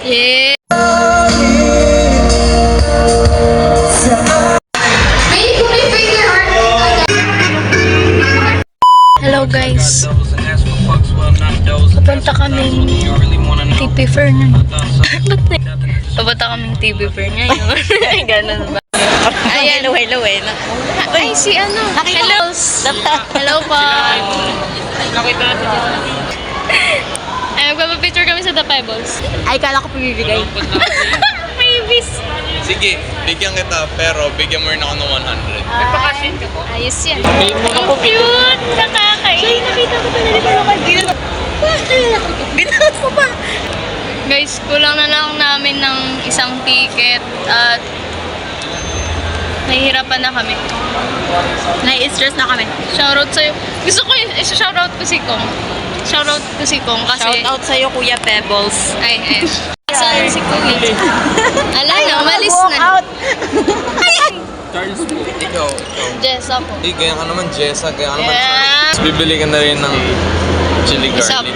Yeah. Hello guys. Papunta kaming TP Fair na. Papunta kaming TP Fair ngayon. Ganun ba? Ayan. Hello eh. Ay, si ano? Hello. Hello pa. Ay, magpapapicture kami sa The Pebbles. Ay, kala ko pabibigay. Babies. Sige, bigyan kita, pero bigyan mo rin ako ng 100. Nagpakasin ka po? Ayos yan. Ang cute! Nakakainis. Nakita ko talaga pero kagina. Ginawa ko pa. Guys, kulang na lang namin ng isang ticket at nahihirapan na kami. Nai-stress na kami. Shoutout sa'yo. Gusto ko yung shoutout ko si Kong. Shoutout ko si Kong kasi... Shout out sa'yo, Kuya Pebbles. Ay. Saan si Kuya? Ala na, umalis na. Out. Charles po, ikaw. Jess ako. Hindi, ganyan ka naman, Jessa. Ganyan ka naman, Yeah. Charles. Bibili ka na rin ng chili Isa. garlic.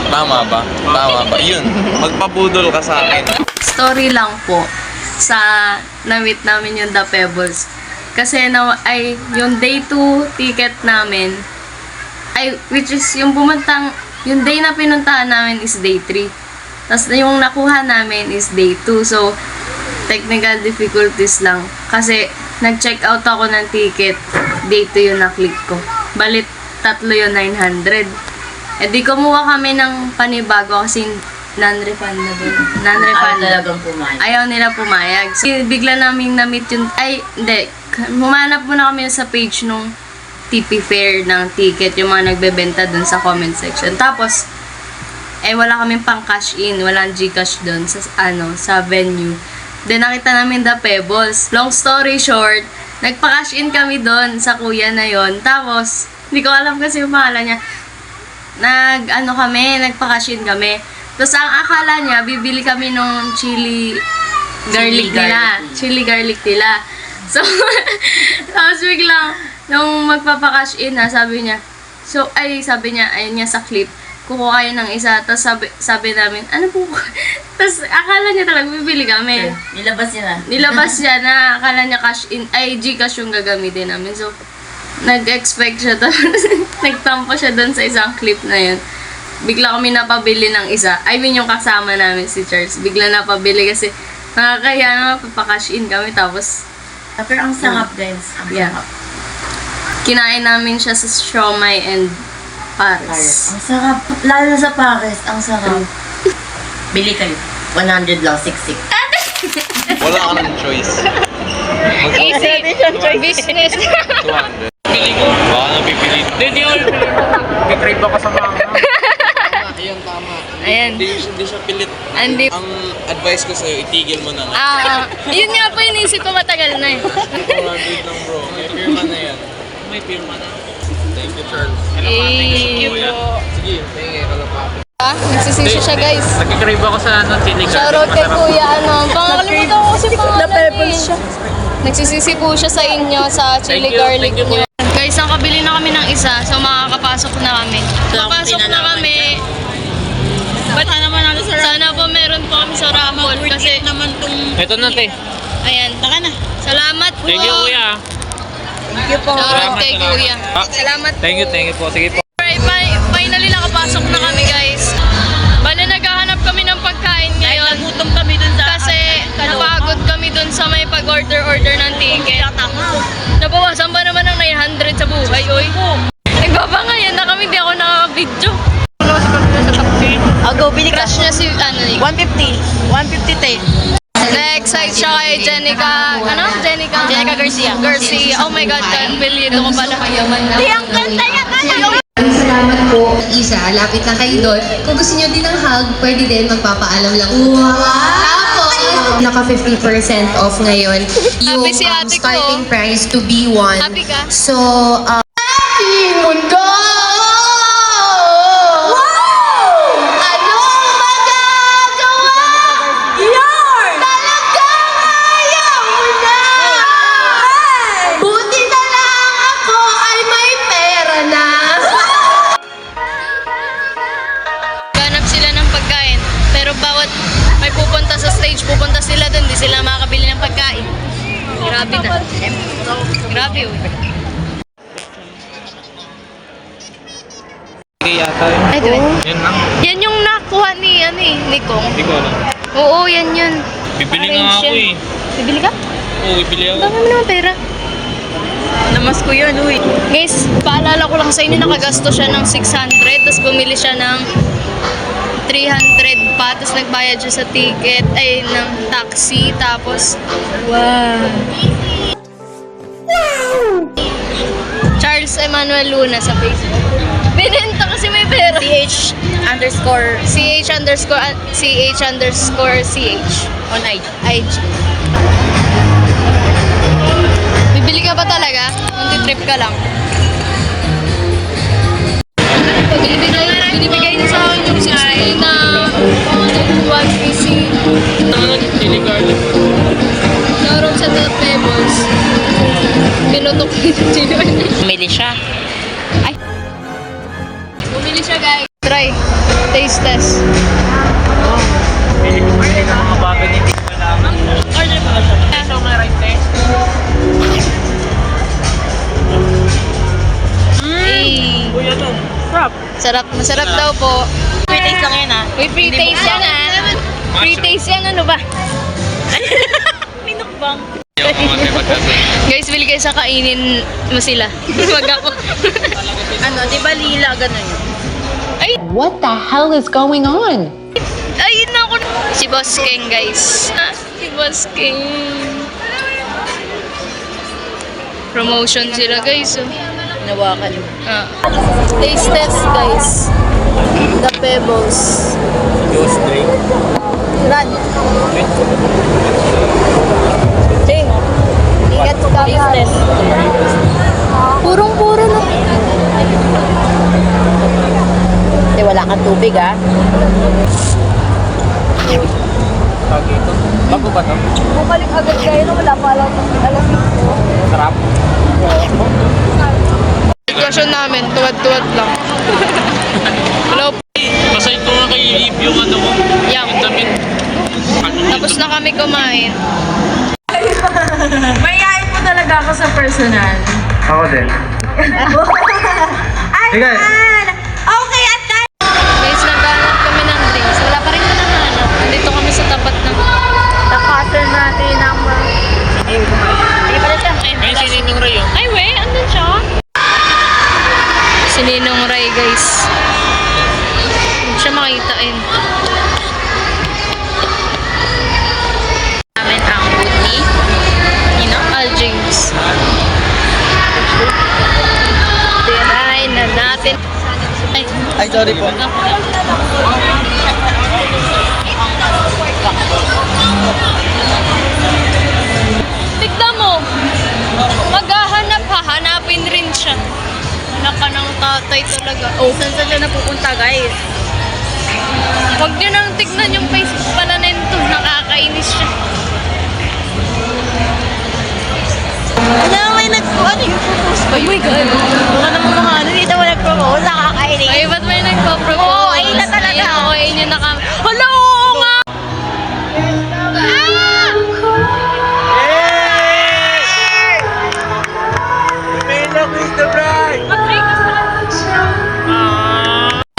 Tama ba? Tama ba? Yun, magpabudol ka sa akin. Story lang po sa na-meet namin yung The Pebbles. Kasi yung day 2 ticket namin, which is yung yung day na pinuntahan namin is day 3. Tapos yung nakuha namin is day 2. So, technical difficulties lang. Kasi, nag-check out ako ng ticket. Day 2 yung na-click ko. Balit, 3 yung 900. Eh di kumuha kami ng panibago kasi non-refundable. Talagang pumayag. Ayaw nila pumayag. So, bigla naming na-meet yung... Humanap muna kami sa page nung TP Fair ng ticket, yung mga nagbebenta dun sa comment section. Tapos, wala kaming pang cash in, walang Gcash dun sa venue. Then, nakita namin The Pebbles. Long story short, nagpa-cash in kami dun sa kuya na yon. Tapos, hindi ko alam kasi yung pangalan niya. Nagpa-cash in kami. Tapos, ang akala niya, bibili kami nung chili garlic nila. Chili garlic nila. So, tapos biglang, nung magpapakash in sabi niya, ayun niya sa clip, kukuha kayo ng isa, tapos sabi namin, ano po? Tapos akala niya talaga, bibili kami. Nilabas niya na, akala niya Gcash yung gagamitin namin. So, nag-expect siya, tapos nagtampo siya doon sa isang clip na yun. Bigla kami napabili ng isa. Yung kasama namin si Charles, bigla napabili kasi nakakaya na papakash in kami, tapos Pero ang sarap, guys. Ang sarap. Kinain namin siya sa siomai and Paris. Ang sarap. Lalo sa Paris, ang sarap. Bili kayo. 100 lang, siksik. Wala ka ng choice. Easy. Business. 200. Pili ko. Baka napipili. Hindi ako pipili. Pitrade ako sa mga. Ayun, tama. Ayan. Hindi siya pilit. Andi. Ang advice ko sa'yo, itigil mo na nga. Yun nga po inisip ko matagal na eh. 400 lang bro. May firma na yan. May firma na. Thank you, Charles. Thank you po. Sige, tingin ka lang pa. Nagsisisi siya guys. Nagkikrave ako sa chili garlic. Shoutout kay kuya, nakalimutan ko kasi pangalan eh. Nagsisisi po siya sa inyo sa chili garlic niyo. Guys, nakabili na kami ng isa, so makakapasok na kami. Papasok na kami. Sana po meron po kami sa raffle kasi Ito na, te. ayan. Salamat po. Thank you, kuya. Thank you po. Shoutout kay kuya. Ah. Salamat po. Thank you po. Sige po. Alright, finally nakapasok na kami guys. Bale, naghahanap kami ng pagkain ngayon. Nagutom kami dun sa... Kasi napagod kami dun sa may pag-order ng ticket. Nabawasan ba naman ng 900 sa buhay, oy? Nagbabangayan na kami, di ako nakaka-video. Go, bili ka. Crush niya si, 150. 150 tayo. Na-excite siya kay Jenica, Jenica Garcia. Oh my God, apelyido ko pala. Di, ang ganda niya kaya. Salamat po. Isa, lapit na kayo doon. Kung gusto nyo din ng hug, pwede din magpapaalam lang. Tapos, naka 50% off ngayon. Yung Happy si ate ko. starting price to be one. Happy ka? So, mundo! Ganap sila ng pagkain, pero bawat may pupunta sila makakabili ng pagkain. Grabe na. Grabe oh. Sige yata yun. Ay, diba? Yan lang. Yan yung nakuha ni, ni Kong. Hindi ko alam. Oo, yan yun. Bibili nga ako eh. Bibili ka? Oo, bibili Ang ako. dami mo naman pera. Namas ko yun, uy. Guys, paalala ko lang sa inyo, nakagasto siya ng 600, tapos bumili siya ng 300 pa, tapos nagbayad siya sa ticket, ay, ng taxi, tapos, wow. Charles Emmanuel Luna sa Facebook. Binenta kasi may pera. CH underscore CH. On IG. IG. Bibili ka ba talaga? Trip ka lang. Binibigay niya sa akin yung 60 na 1 PC. Chili garlic. Naroon sa The Pebbles. Pinutok yung chili. Bumili siya. Bumili siya, guys. Try. Taste test. Bili ng mga bago ni Tik pa naman. Order pa ba siya? So, may rice test. Hey. Uy, ano? Sarap. Sarap. Masarap daw po. Free taste lang yan, ha? May free taste yan, ha? Free taste yan, ano ba? Minukbang. Hindi ako kumate pagkasa. Guys, bili kayo sa kainin mo sila. Wag ako. Ano, di ba lila, ganun yun? Ay, What the hell is going on? ayun na ako. Si Boss King, guys. Si Boss King. Promotion sila, guys. Oh. Nawakan mo. Taste test, guys. The Pebbles. Juice drink. Run. Ting. Ingat ko ka. Taste test. Purong-puro na. Hindi, wala kang tubig, ha? Tawag ito. Bago ba ito? Bumalik agad kayo na wala pa lang alam mo. Sarap. Sitwasyon namin, tuwad-tuwad lang. Hello. Masayin ko nga kay Eve yung ano ko. Yang. Yung damit. Tapos na kami kumain. Mayayain mo talaga ako sa personal. Ako din. Sige. Okay, at that. Guys, naghanap kami ng drinks. Wala pa rin na nahanap. Nandito kami sa tapat ng... Nakater natin ang Sige, pala siya. Ay, sininong Ray yun. Ay, we! Andun siya? Si Ninong Ray, guys. Huwag siya makitain. Namin ang booty. Al James. Tirahin na natin. Ay, Ay, sorry po. tignan mo. Maghahanap, hahanapin rin siya. Anak ka ng tatay talaga. Oh, saan siya napupunta, guys? Huwag niyo nang tignan yung Facebook pala nito. Nakakainis siya. Ano, may ano yung propose pa yun? Oh my God. Baka naman mga ano, dito wala propose. Nakakainig. Ay, ba't may nagpo-propose? Oo, ayun na talaga. Ayun, oo, ayun yung nakam... Hala, oo nga! Ah! May love is the bride!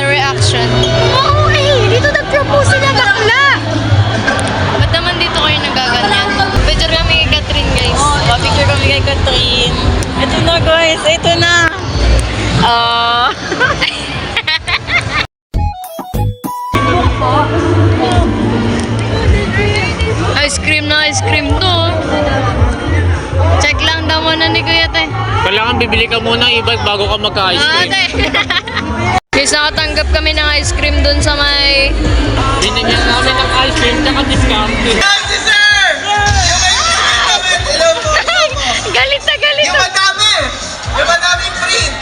Reaction. Oo, dito nag-propose sila, bakla. Ba't naman dito kayo nagaganyan? Picture kami kay Catherine, guys. Picture kami kay Catherine. Ito na, guys. Ito na. Ice cream na ice cream to. Check lang daw muna ni Kuya Tay. Kailangan bibili ka muna ng e-bike bago ka magka-ice cream. Tay. Guys, nakatanggap kami ng ice cream dun sa may... Binigyan namin ng ice cream tsaka discount. Galit na galit na. madami! Yung madaming print!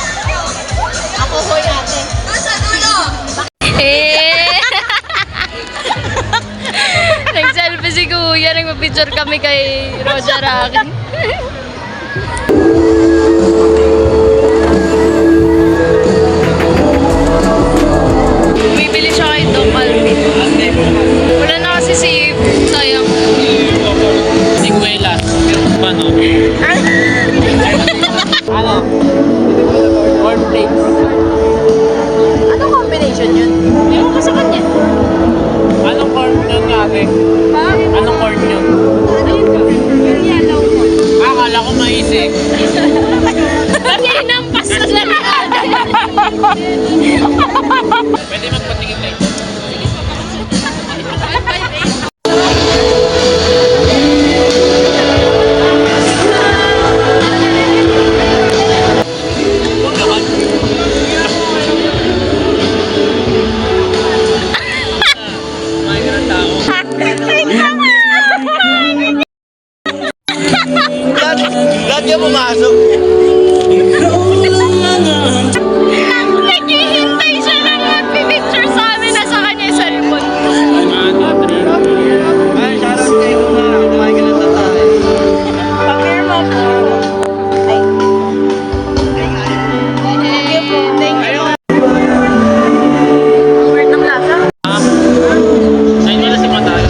Ako ho yate. Nasa dulo. Eh. Nag-selfie si Kuya. Nagpa-picture kami kay Roger Aki. Bibili siya kay Dom Alvin. Wala na kasi si sayang. Pwede magpatingin tayo. Lahat niya pumasok. Naghihintay siya ng magpipicture sa amin na sa kanya yung cellphone. Ay, shoutout kayo mga kumain ka ng tatay. Pamir mo po. Thank you po. Thank you. Weird ng lasa. Ayun wala si Matay.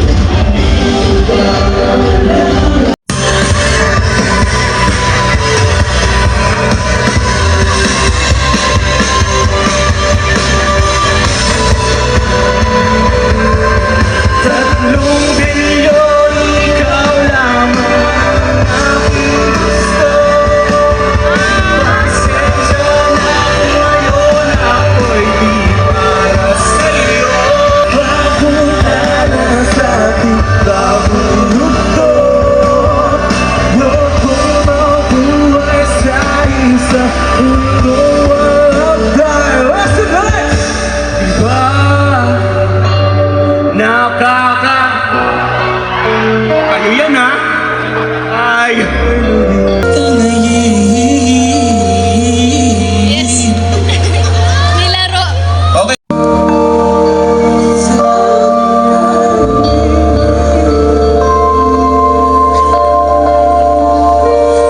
Ano yan ha? Ay! Yes. Nilaro.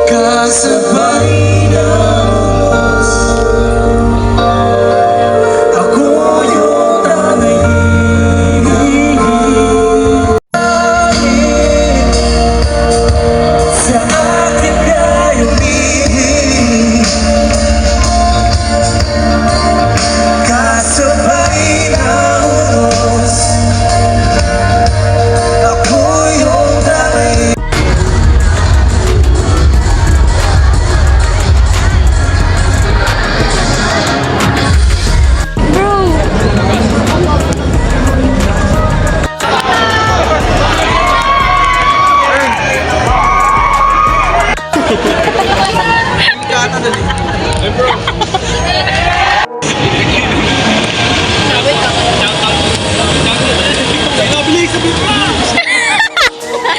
Kasabay ng ako yung sa akin kayo ibig. Kasabay ng unos ako yung tanging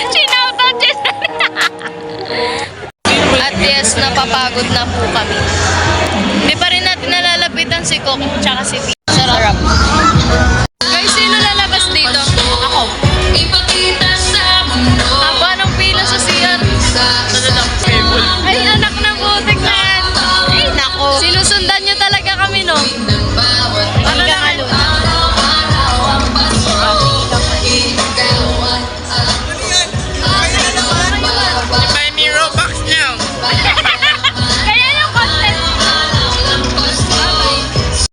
Sinautot siya. At yes, napapagod na po kami. Hindi pa rin natin nalalapitan si Coco tsaka si V. Sarap. Guys, sino lalabas dito? Ako. Haba ng pila sa CR. Ay, anak ng butik na yan. Ay, nako. Sinusundan nyo talaga kami, no? Ano naman? Buy me Robux now. Kaya yung content.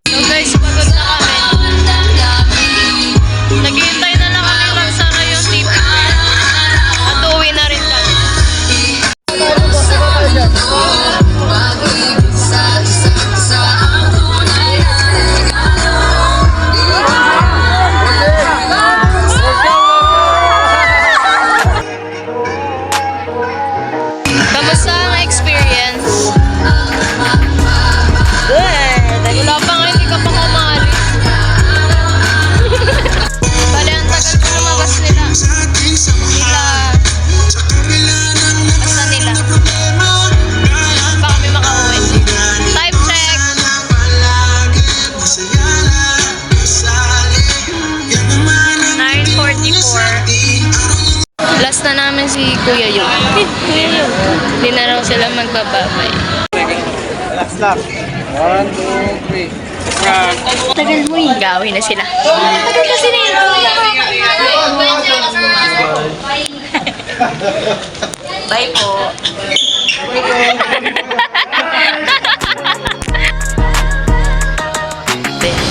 So guys, pagod na kami. Naghihintay na lang kami magsara yung TV. At uwi na rin kami. Kamusta ang experience? Good. Wala pa nga, hindi ka pa kumaalis. Bale, ang tagal pa lumabas nila. Basta nila. Pa kami makauwi. Time check. 9:44. Last na namin si Kuya Yu. Hindi na raw sila magbababay. last lap. 1, 2, 3. Tagal mo eh. Gawin na sila. Tagal na sila yun. Bye po.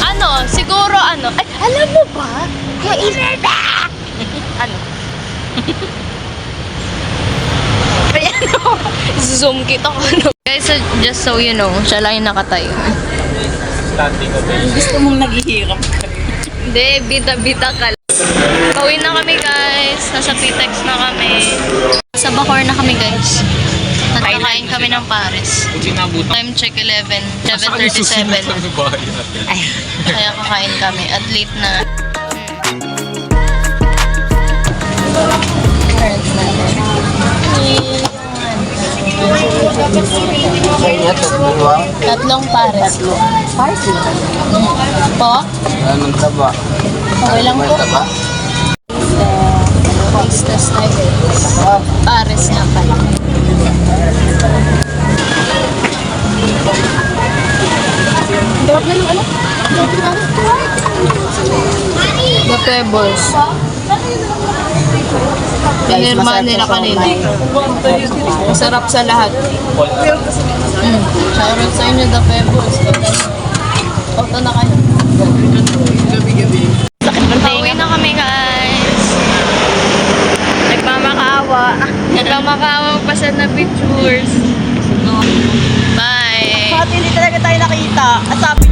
Ano? Siguro ano? Ay, alam mo ba? Ano? Ay, ano? Zoom kita ko, ano? Guys, just so you know, siya lang yung nakatayo. Standing ovation. Gusto mong naghihirap. Hindi, bida-bida ka lang. Pauwi na kami guys. Nasa PTEX na kami. Sa Bacoor na kami guys. At kakain kami ng Pares. Kung sinabutan. Time check 7:37. Ay. Kaya kakain kami. At late na. Tatlong Pares. Pares? Po? Anong taba? Okay lang po. Taste tayo guys. Pares nga pala. The Pebbles. Pinirma nila kanina. Masarap sa lahat. Shoutout sa inyo, The Pebbles. Auto na kayo. Pauwi na kami guys. Nagmamakaawa. Nagmamakaawa magpasad na pictures. Bye. Bakit hindi talaga tayo nakita? At sabi